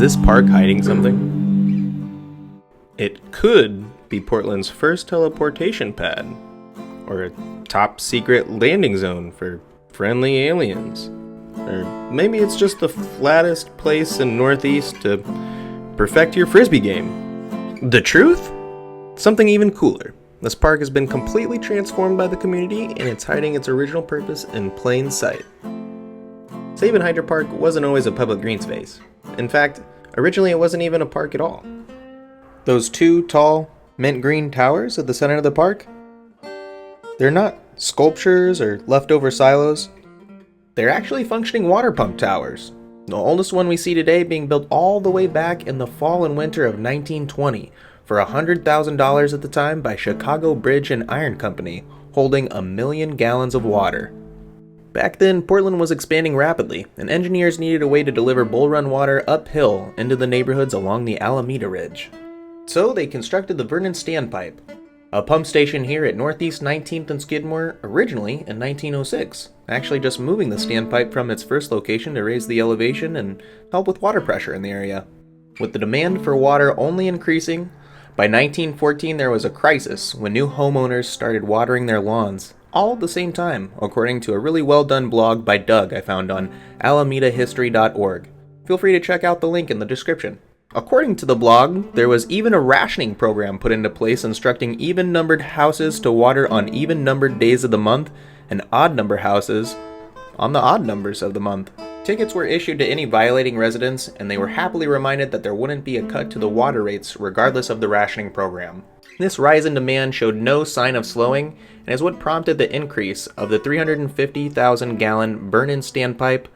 this park hiding something? It could be Portland's first teleportation pad, or a top secret landing zone for friendly aliens. Or maybe it's just the flattest place in Northeast to perfect your frisbee game. The truth? Something even cooler. This park has been completely transformed by the community, and it's hiding its original purpose in plain sight. Sabin HydroPark wasn't always a public green space. In fact, originally it wasn't even a park at all. Those two tall, mint green towers at the center of the park? They're not sculptures or leftover silos. They're actually functioning water pump towers. The oldest one we see today being built all the way back in the fall and winter of 1920 for $100,000 at the time by Chicago Bridge and Iron Company, holding 1 million gallons of water. Back then, Portland was expanding rapidly, and engineers needed a way to deliver Bull Run water uphill into the neighborhoods along the Alameda Ridge. So they constructed the Vernon Standpipe, a pump station here at Northeast 19th and Skidmore originally in 1906, actually just moving the standpipe from its first location to raise the elevation and help with water pressure in the area. With the demand for water only increasing, by 1914 there was a crisis when new homeowners started watering their lawns, all at the same time, according to a really well done blog by Doug I found on alamedahistory.org. Feel free to check out the link in the description. According to the blog, there was even a rationing program put into place instructing even-numbered houses to water on even-numbered days of the month and odd-number houses on the odd numbers of the month. Tickets were issued to any violating residents, and they were happily reminded that there wouldn't be a cut to the water rates regardless of the rationing program. This rise in demand showed no sign of slowing, and is what prompted the increase of the 350,000-gallon burn-in standpipe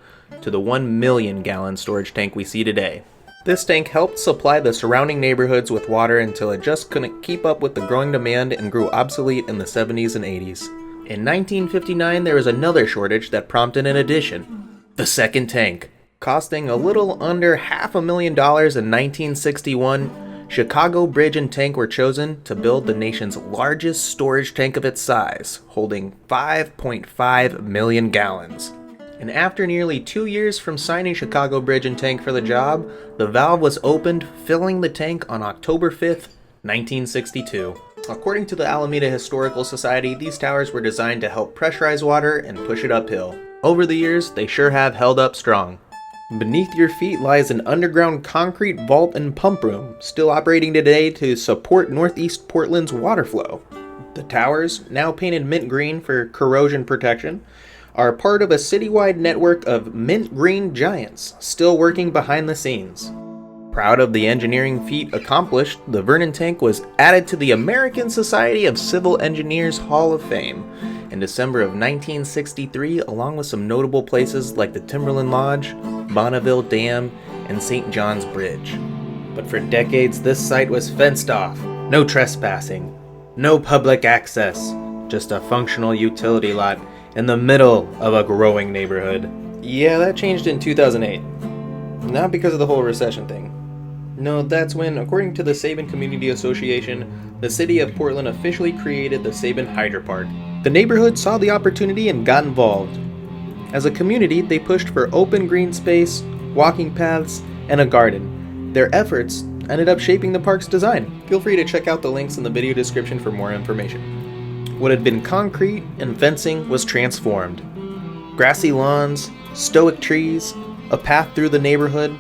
to the 1 million gallon storage tank we see today. This tank helped supply the surrounding neighborhoods with water until it just couldn't keep up with the growing demand and grew obsolete in the 70s and 80s. In 1959, there was another shortage that prompted an addition: the second tank. Costing a little under $500,000 in 1961, Chicago Bridge and Tank were chosen to build the nation's largest storage tank of its size, holding 5.5 million gallons. And after nearly 2 years from signing Chicago Bridge and Tank for the job, the valve was opened, filling the tank on October 5th, 1962. According to the Alameda Historical Society, these towers were designed to help pressurize water and push it uphill. Over the years, they sure have held up strong. Beneath your feet lies an underground concrete vault and pump room, still operating today to support Northeast Portland's water flow. The towers, now painted mint green for corrosion protection, are part of a citywide network of mint green giants still working behind the scenes. Proud of the engineering feat accomplished, the Vernon tank was added to the American Society of Civil Engineers Hall of Fame in December of 1963, along with some notable places like the Timberland Lodge, Bonneville Dam, and St. John's Bridge. But for decades, this site was fenced off. No trespassing, no public access, just a functional utility lot in the middle of a growing neighborhood. Yeah, that changed in 2008. Not because of the whole recession thing. No, that's when, according to the Sabin Community Association, the city of Portland officially created the Sabin HydroPark. The neighborhood saw the opportunity and got involved. As a community, they pushed for open green space, walking paths, and a garden. Their efforts ended up shaping the park's design. Feel free to check out the links in the video description for more information. What had been concrete and fencing was transformed. Grassy lawns, stoic trees, a path through the neighborhood,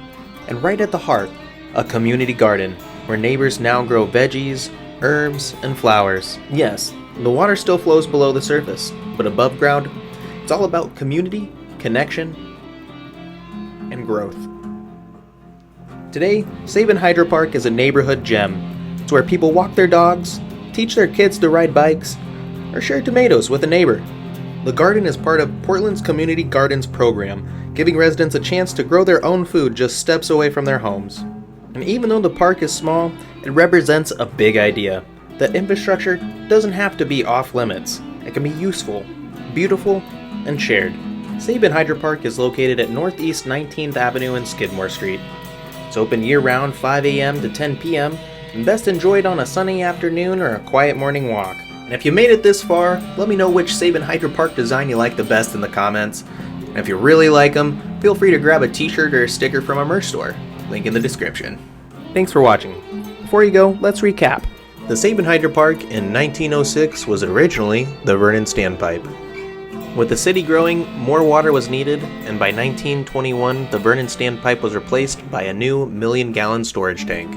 and right at the heart, a community garden where neighbors now grow veggies, herbs, and flowers. Yes, the water still flows below the surface, but above ground, it's all about community, connection, and growth. Today, Sabin HydroPark is a neighborhood gem. It's where people walk their dogs, teach their kids to ride bikes, or share tomatoes with a neighbor. The garden is part of Portland's Community Gardens program, giving residents a chance to grow their own food just steps away from their homes. And even though the park is small, it represents a big idea, that infrastructure doesn't have to be off limits. It can be useful, beautiful, and shared. Sabin HydroPark is located at Northeast 19th Avenue and Skidmore Street. It's open year-round 5 a.m. to 10 p.m. and best enjoyed on a sunny afternoon or a quiet morning walk. And if you made it this far, let me know which Sabin HydroPark design you like the best in the comments. And if you really like them, feel free to grab a t-shirt or a sticker from our merch store. link in the description. Thanks for watching. Before you go, let's recap. The Sabin HydroPark in 1906 was originally the Vernon Standpipe. With the city growing, more water was needed, and by 1921 the Vernon Standpipe was replaced by a new million-gallon storage tank.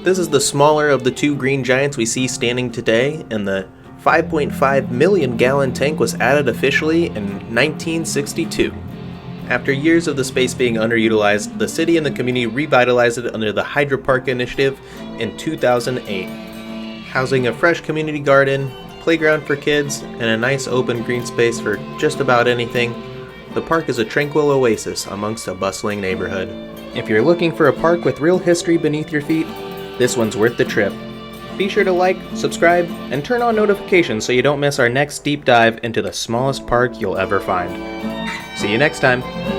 This is the smaller of the two green giants we see standing today, and the 5.5 million gallon tank was added officially in 1962. After years of the space being underutilized, the city and the community revitalized it under the HydroPark initiative in 2008, housing a fresh community garden, playground for kids, and a nice open green space for just about anything. The park is a tranquil oasis amongst a bustling neighborhood. If you're looking for a park with real history beneath your feet, this one's worth the trip. Be sure to like, subscribe, and turn on notifications so you don't miss our next deep dive into the smallest park you'll ever find. See you next time!